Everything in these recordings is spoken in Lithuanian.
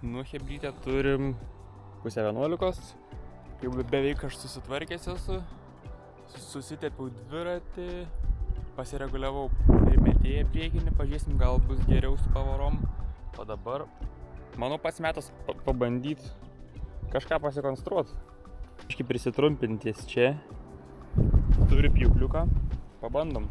Nu, hebrytę turim 10:30. Jau beveik aš susitvarkęs esu. Susitepiau dviratį, pasireguliavau metėją priekinį, pažiūrėsim, gal bus geriau su pavarom. O dabar, manau, pats metas pabandyti kažką pasikonstruoti. Iški prisitrumpintis čia. Turi pjūkliuką. Pabandom.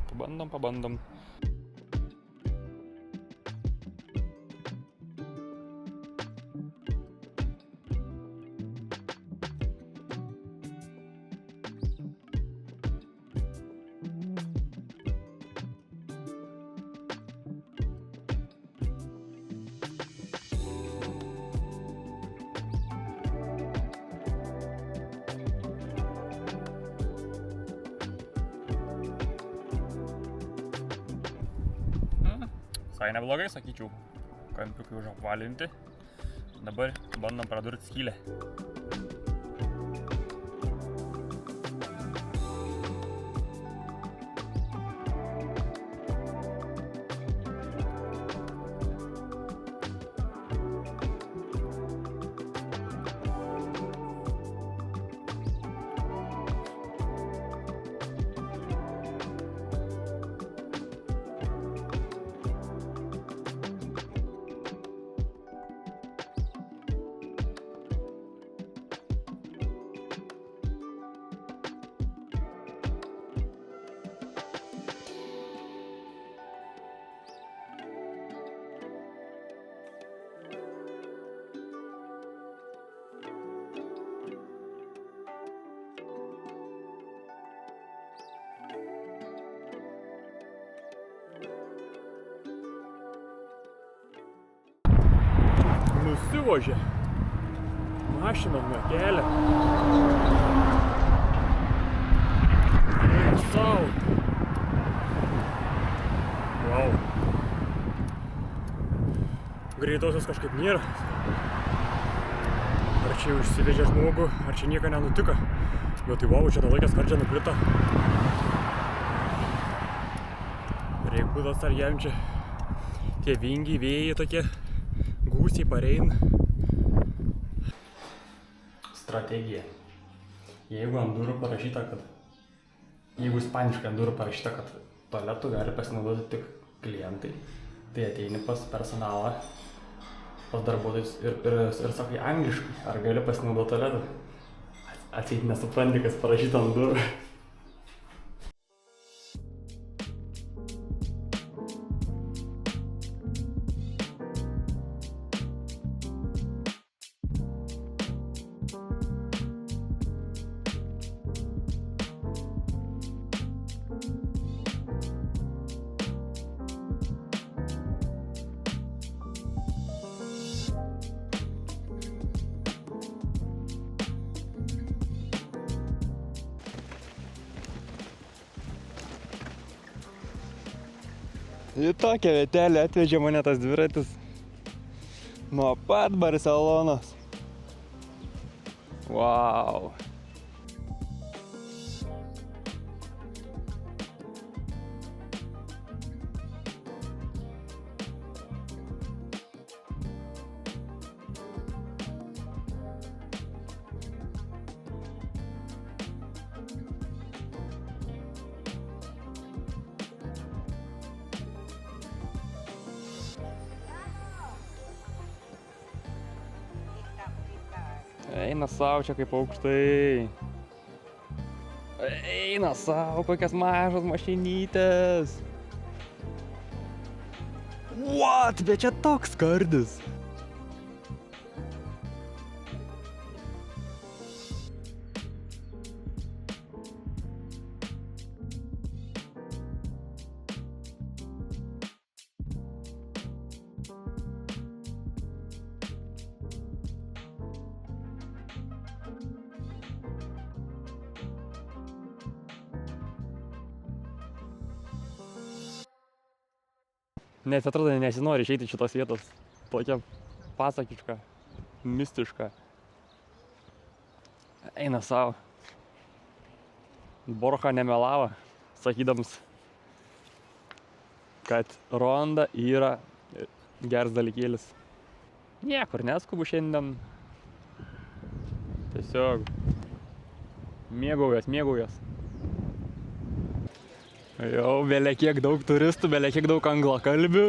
Visai neblogai, sakyčiau, kampiukai užapvalinti. Dabar bandom pradurti skylę. Nusivožė mašiną nuo kelio. Sau. Wow. Greitosios kažkaip nėra. Ar čia jau išsivežė žmogų, ar čia nieko nenutiko. Jo tai wow, čia nulaikęs skardžia nukrito. Reikbudas ar jam čia tie vingiai vėjai tokie. Gūsiai pareina. Strategija. Jeigu ant durų parašyta, jeigu ispaniškai ant durų parašyta, kad tualetų gali pasinaudoti tik klientai, tai ateini pas personalą, pas darbuotojus ir sakai angliškai, ar gali pasinaudoti tualetą. Atseit nesupranti, kas parašyta ant durų. Į tokią vietelę atvežė mane tas dviratis nuo pat Barcelonos. Wow. Eina savo čia kaip aukštai. Eina savo, kokias mažas mašinytės. What? Bet čia toks skardis. Net atrodo, nesinori išeiti iš šitos vietos. Tokia pasakiška, mistiška. Eina savo. Borcha nemelavo, sakydams, kad ronda yra geras dalykėlis. Niekur neskubu šiandien. Tiesiog mėgaujas. Jau belie kiek daug turistų, belie kiek daug anglakalbių.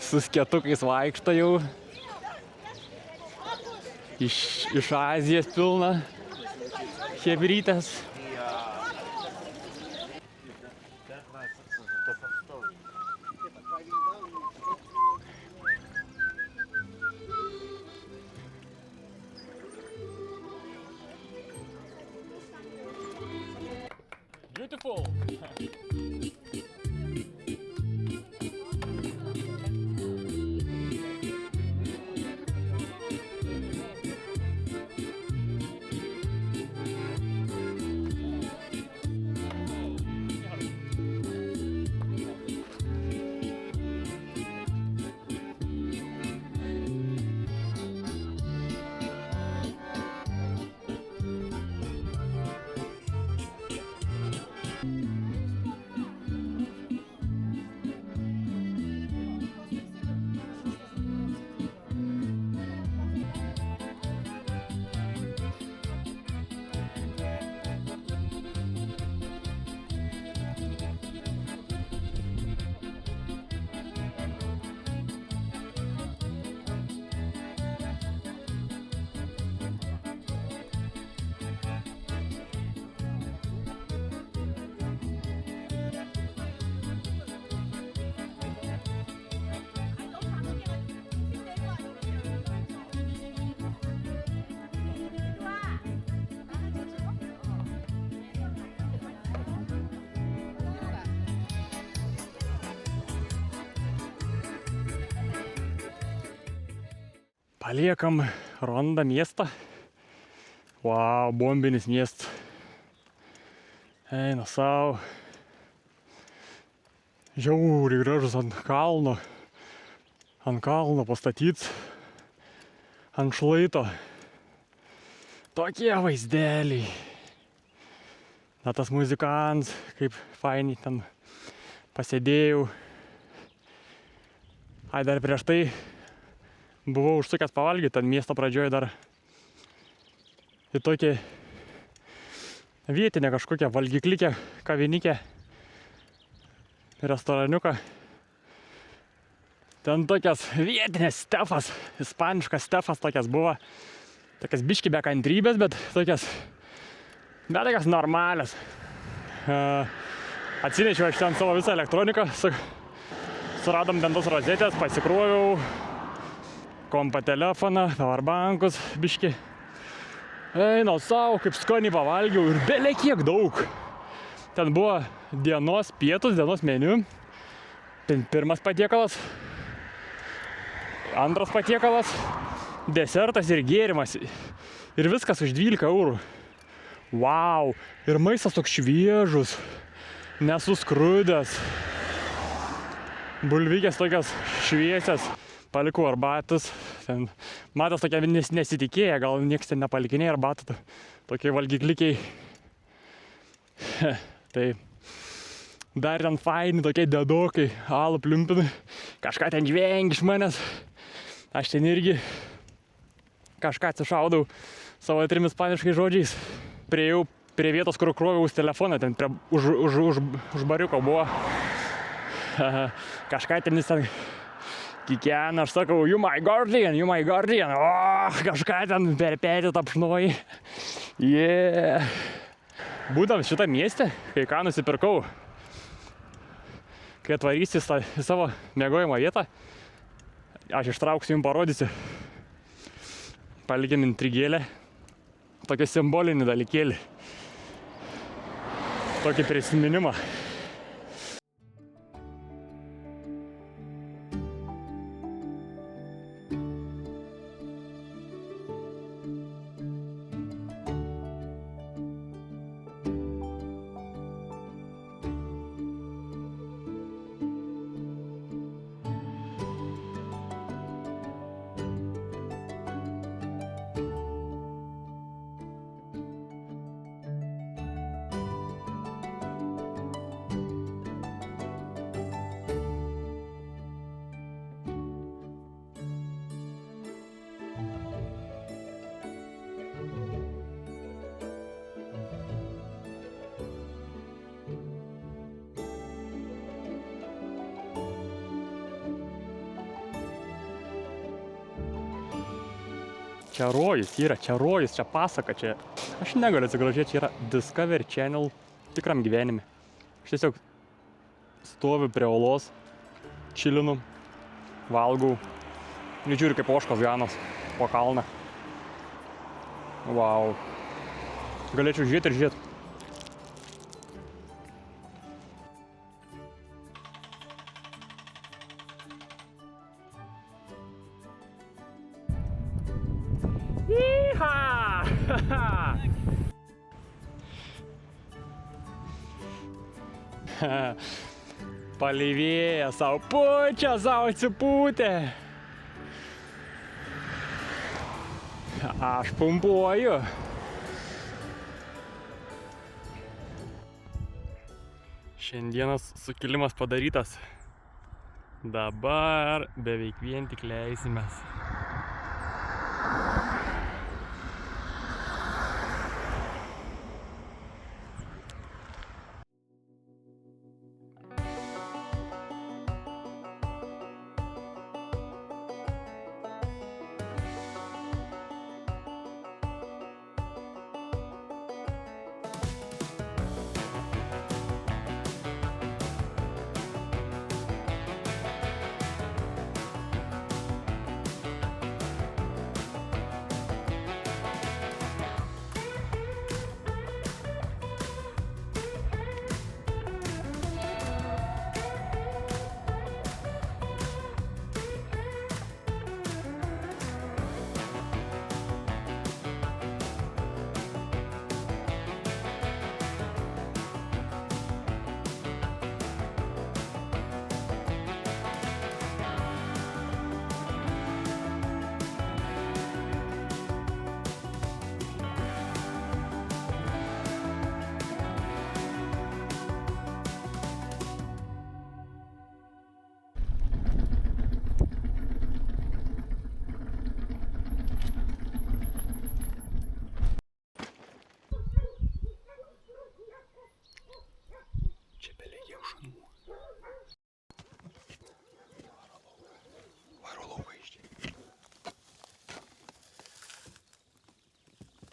Su skėtukais vaikšto jau. Iš Azijos pilna chebrytės. Beautiful. Paliekam Rondą miestą. Wow, bombinis miestas. Eina savo. Žiauriai gražus ant kalno. Ant kalno pastatyts. Ant šlaito. Tokie vaizdeliai. Na tas muzikants, kaip fainiai ten pasėdėjau. Ai, dar prieš tai buvau užsukęs pavalgyti, ten miesto pradžioje dar į tokį vietinę kažkokią valgyklikę, kavinikę, restoraniuką. Ten tokias vietinės stefas, ispaniškas stefas tokias buvo. Tokias biški be kantrybės, bet tokias normalias. Atsinešiau aš ten savo visą elektroniką, suradom ten tos rozetės, pasikroviau kompą telefoną, powerbankus biški. Eina savo, kaip skoniai pavalgiau ir belie kiek daug. Ten buvo dienos pietus, dienos meniu. Pirmas patiekalas, antras patiekalas, desertas ir gėrimas. Ir viskas už 12 eurų. Wow! Ir maistas toks šviežus, nesuskrudęs. Bulvykės tokias šviesias. Palikau arbatus. Ten matas tokia nesitikėję, gal nieks ten nepalikinė arbatų. Tokie valgyklikiai. Tai dar ten faini, tokie dedokai, alų pliumpinai. Kažką ten žvengi iš manęs. Aš ten irgi kažką atsišaudau savo 3 ispaniškais žodžiais. Priėjau prie vietos, kur kroviaus telefoną, ten už bariuko buvo. Kažką ten jis ten kikena, aš sakau, you my guardian. O, kažką ten per petį tapšnoji. Yeah. Būdams šitą miestę, kai ką nusipirkau, kai atvarysi į savo mėgojimo vietą, aš ištrauksiu jums parodysiu. Palikėm intrigėlę, tokį simbolinį dalykėlį, tokį prisiminimą. Čia rojus yra, čia rojus, čia pasaka, čia... Aš negaliu atsigrožėti, čia yra Discovery Channel tikram gyvenime. Aš tiesiog stoviu prie olos, čilinu, valgau, ir žiūriu kaip ožkos ganos po kalną. Vau. Galėčiau žiūrėti ir žiūrėti. Palyvėja savo pučia, savo atsipūtė. Aš pumpuoju. Šiandienas sukilimas padarytas. Dabar beveik vien tik leisimės.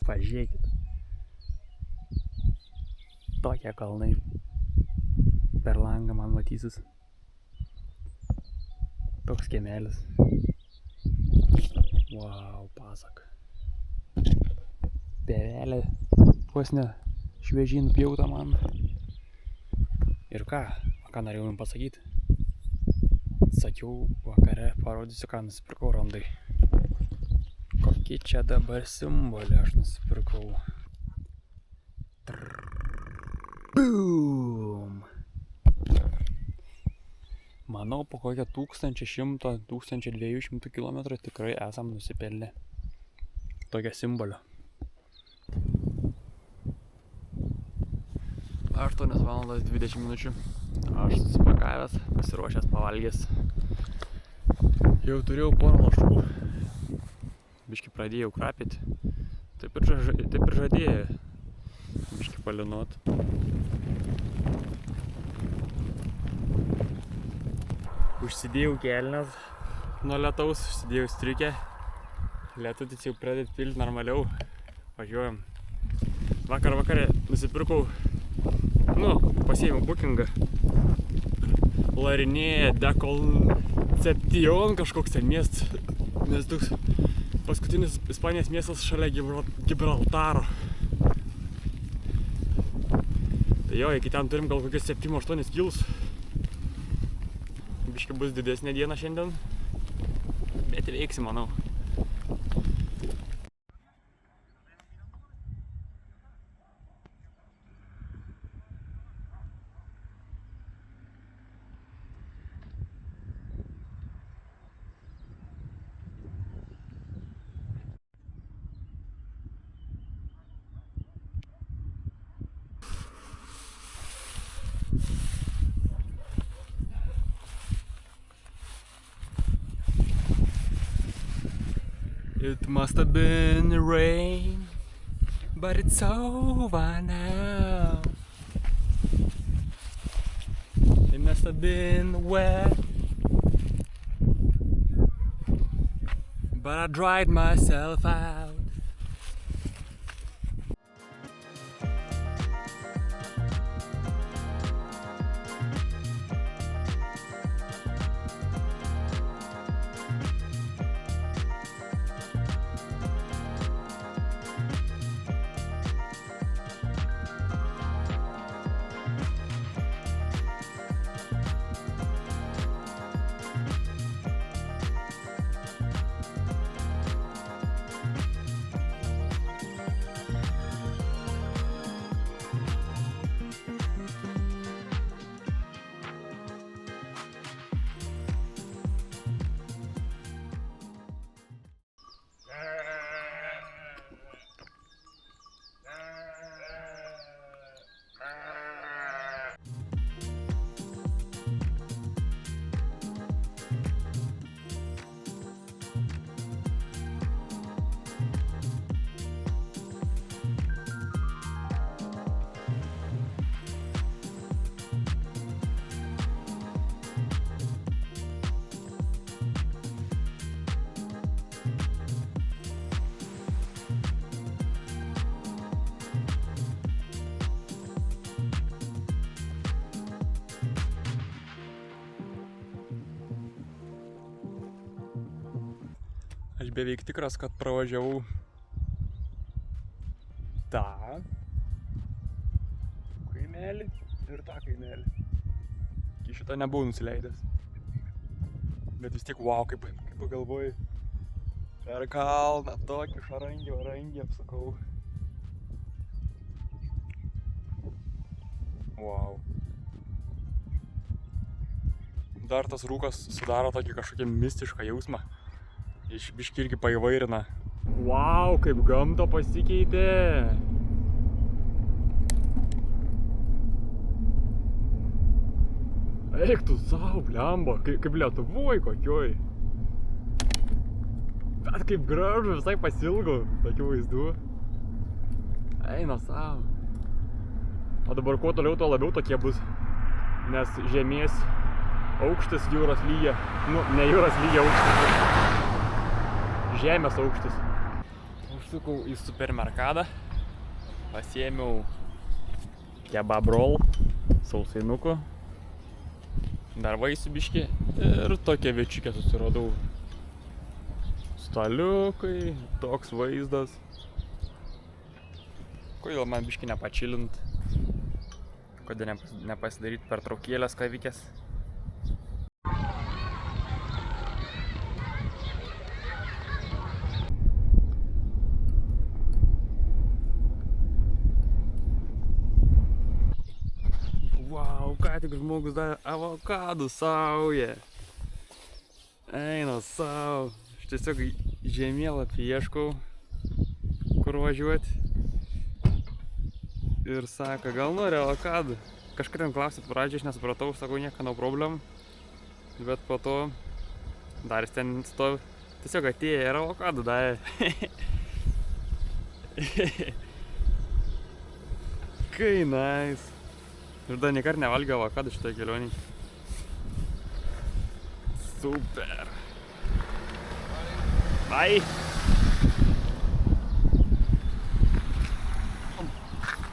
Pažiūrėkit. Tokie kalnai per langą man matysis. Toks kiemelis. Wow, pasaka. Pievelė vos ne šviežiai nupjauta man. Ir ką norėjau jums pasakyti? Sakiau, vakare parodysiu, ką nusipirkau randai. Kokį čia dabar simbolį aš nusipirkau. Boom! Manau, po kokią 1100–1200 km tikrai esam nusipelnę tokio simbolio. 8:20 minučių. Aš susipakavęs, pasiruošęs, pavalgęs. Jau turėjau porą lašų. Biškį pradėjau krapyti. Taip ir žadėjau. Biškį palinot. Užsidėjau kelnes nuo lietaus, užsidėjau striukę. Lietutis jau pradėt pilti normaliau. Važiuojam. Vakare nusipirkau, pasiėmiau bookingą. Larinėja Deconcepción kažkoks ten miestas. Nes toks paskutinis Ispanijos miestas šalia Gibraltaro. Tai jo, iki ten turim gal kokius 7–8 kilus. Biškai bus didesnė diena šiandien, bet veiksim, manau. It must have been rain, but it's over now. It must have been wet, But I dried myself out. Aš beveik tikras, kad pravažiavau tą kaimelį ir tą kaimelį. Iki šito nebuvau nusileidęs. Bet vis tiek, wow, kaip pagalvoju. Per kalną tokį šarangį apsukau. Wow. Dar tas rūkas sudaro tokį kažkokį mistišką jausmą. Iš biškį irgi paįvairina. Wow, kaip gamta pasikeitė! Eik tu savo, blemba, kaip Lietuvoj kokioj. Bet kaip gražu, visai pasilgau tokių vaizdų. Eina savo. O dabar kuo toliau, tuo labiau tokie bus. Nes žemės aukštis jūros lyja. Nu, ne jūros lyja aukštis. Žemės aukštis. Užsukau į supermerkadą. Pasiėmiau kebab roll, sausainukų. Dar vaisių biškį ir tokią viečiukę susiradau. Staliukai, toks vaizdas. Kodėl man biškį nepačilint? Kodėl nepasidaryt pertraukėlės kavikės? Wow, ką tik žmogus davė avokadų saują. Eina sau. Aš tiesiog žemėlapį ieškau, kur važiuoti. Ir sako, gal nori avokadų? Kažką ten klausėt pradžiai, aš nesupratau, sakau, nieko, no problem. Bet po to dar jis ten stovi. Tiesiog atėjo ir avokadų davė. Kai nice. Ir dar niekart nevalgiau avokadų šitoje kelionėje. Super. Bye.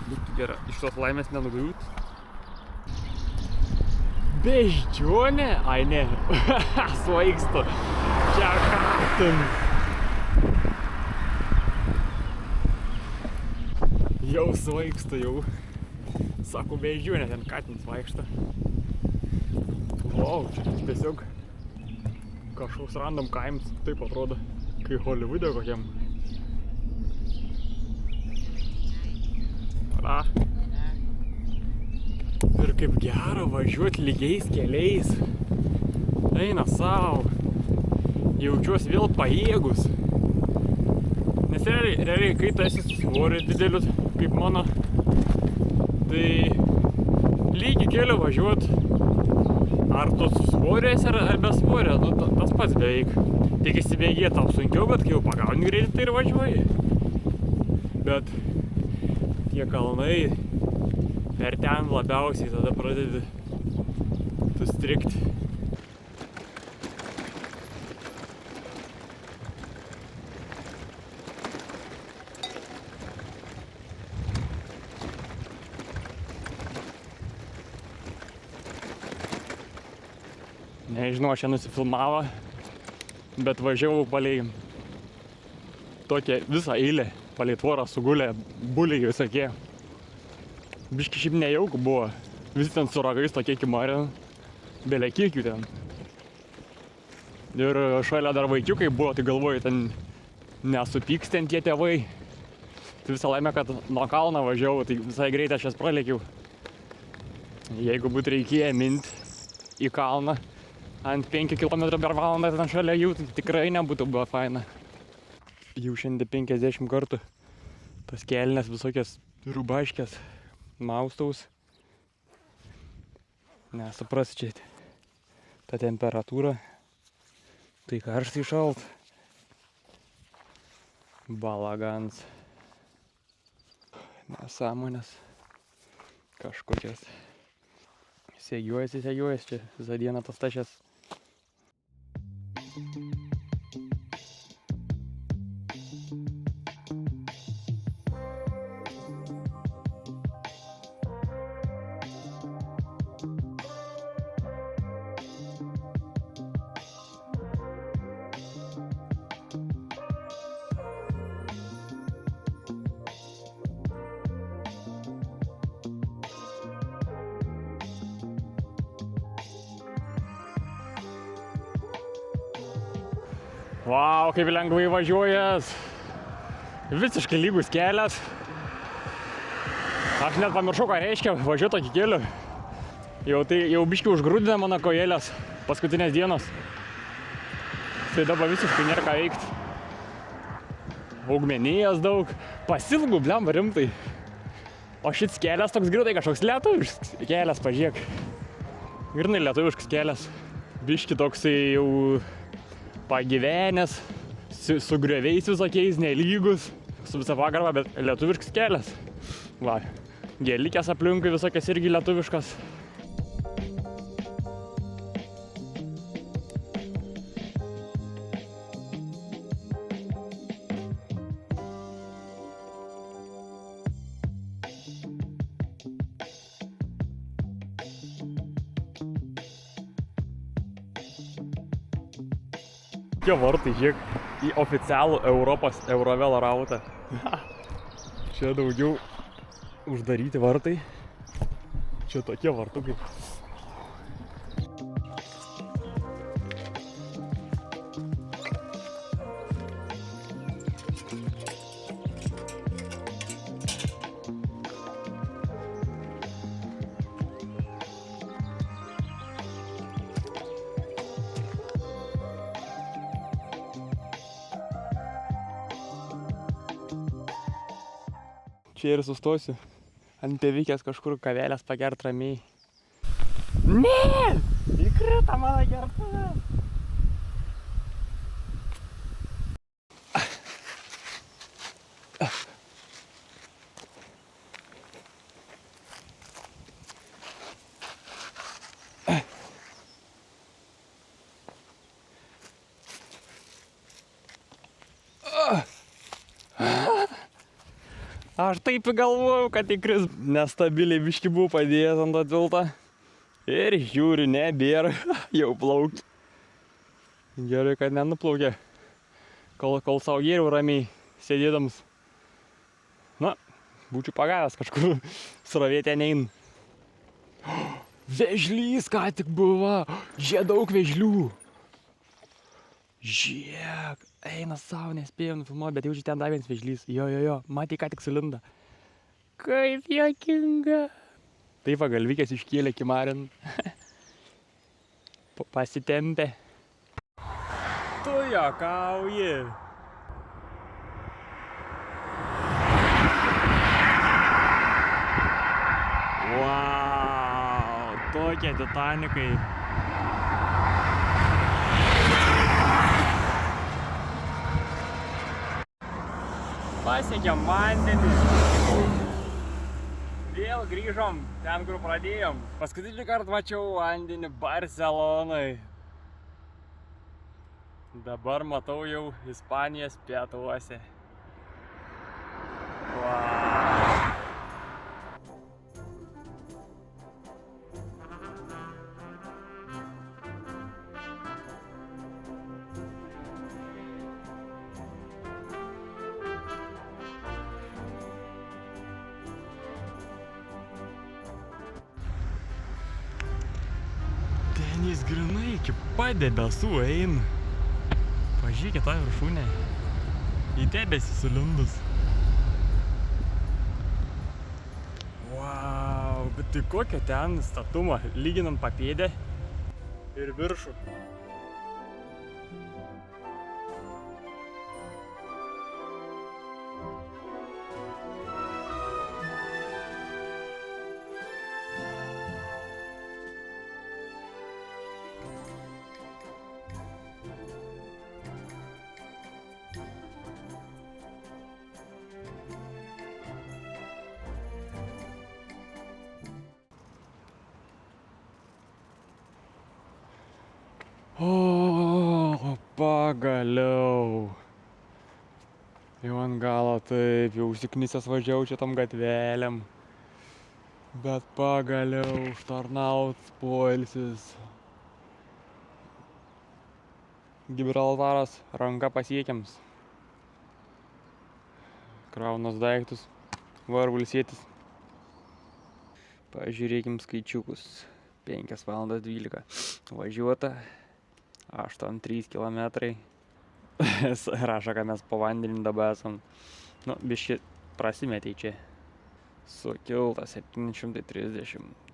Būtų gera, iš tos laimės nenugriūt. Beždžionė? Ai ne, svaigstu. Čia kaktum. Jau svaigstu, jau. Sako, beždžionė, ten katinas vaikšta. Wow, čia tiesiog kažkoks random kaimas, taip atrodo, kai Holivude kokiam. Ora. Ir kaip gera važiuoti lygiais keliais. Eina sau. Jaučiuosi vėl pajėgus. Nes realiai, kai tu esi su svoriu dideliu, kaip mano, tai lygį kelią važiuot, ar tu su svoriu esi, ar be svorio, nu, tas pats beveik. Tik įsibėgėti tau sunkiau, bet kai jau pagauni greitį, tai ir važiuoji. Bet tie kalnai, per ten labiausiai tada pradedi tu strikti. Nežinau, aš čia nusifilmavo, bet važiavau palei tokią visą eilę, palei tvorą sugulę, buliai visokie. Biški šiaip nejaukų buvo, visi ten su ragais tokie kimarė, belė kiekių ten. Ir šalia dar vaikiukai buvo, tai galvoju, ten nesupyks ten tie tėvai. Tai visą laimę, kad nuo kalno važiavau, tai visai greitai aš jas pralėkiau. Jeigu būtų reikėję minti į kalną ant 5 km per valandą ten šalia jų, tai tikrai nebūtų buvo faina. Jau šiandien 50 kartų tas kelnes visokias rubaškės maustaus. Nesupras čia ta temperatūra. Tai karštai šalt. Balagans. Nesąmonės. Kažkokias. Segiuojasi čia. Visą dieną tas tašės. Vau, kaip lengvai važiuojas. Visiškai lygus kelias. Aš net pamiršau, ką reiškia važiuoti tokį keliu. Jau biškį užgrūdina mano kojelės paskutinės dienos. Tai dabar visiškai nėra ką veikti. Augmenijas daug. Pasilgų, blemba, rimtai. O šits kelias toks grinai kažkoks lietuviškas kelias, pažiūrėk. Grinai lietuviškas kelias. Biškį toksai jau pagyvenęs, su grioviais visokiais, nelygus, su visa pagarba, bet lietuviškas kelias. Va, gėlikės aplinkui visokias irgi lietuviškas. Čia vartai, žiūrėk, į oficialų Europos Eurovelo rautą. Čia daugiau uždaryti vartai. Čia tokie vartukai. Čia ir sustosiu. Ant pievikės kažkur kavelės pagert ramiai. Ne! Įkrita mano gertuvė. Aš taip galvojau, kad įkris. Nestabiliai biškį buvau padėjęs ant to tiltą. Ir žiūriu, nebėra. Jau plaukia. Gerai, kad nenuplaukė. Kol savo gėriau ramiai sėdėdams. Na, būčiau pagavęs kažkur. Srovėtė nein. Vėžlys ką tik buvo. Žiūrėk, daug vėžlių. Žiūrėk. Eina savo, nespėjau nufilmuoti, bet jau čia ten dar vienas vėžlys. Jo, matė ką tik sulinda. Kaip juokinga. Taip va, galvikės iškėlė kimarin. Pasitempė. Tu juokauji. Vau, tokie Titanikai. Pasiekėm vandenį. Vėl grįžom ten, kur pradėjom. Paskutinį kartą mačiau vandenį Barcelonai. Dabar matau jau Ispanijos pietuose. Wow. Jis grinai iki pat debesų eina. Pažiūrėkit tą viršūnę. Į debesį sulindus. Wow, bet tai kokia ten statuma, lyginant papėdę ir viršų. O, pagaliau. Jau ant galo taip, jau užsiknisęs važiavau čia tom gatvelėm. Bet pagaliau užtarnaut poilsis. Gibraltaras, ranka pasiekiams. Kraunas daiktus, var ilsėtis. Pažiūrėkim skaičiukus. 5 valandas 12 važiuota. 8-3 kilometrai. Rašo, kad mes po vandenį dabar esam. Nu, biški prasimetė čia. Sukilta 730.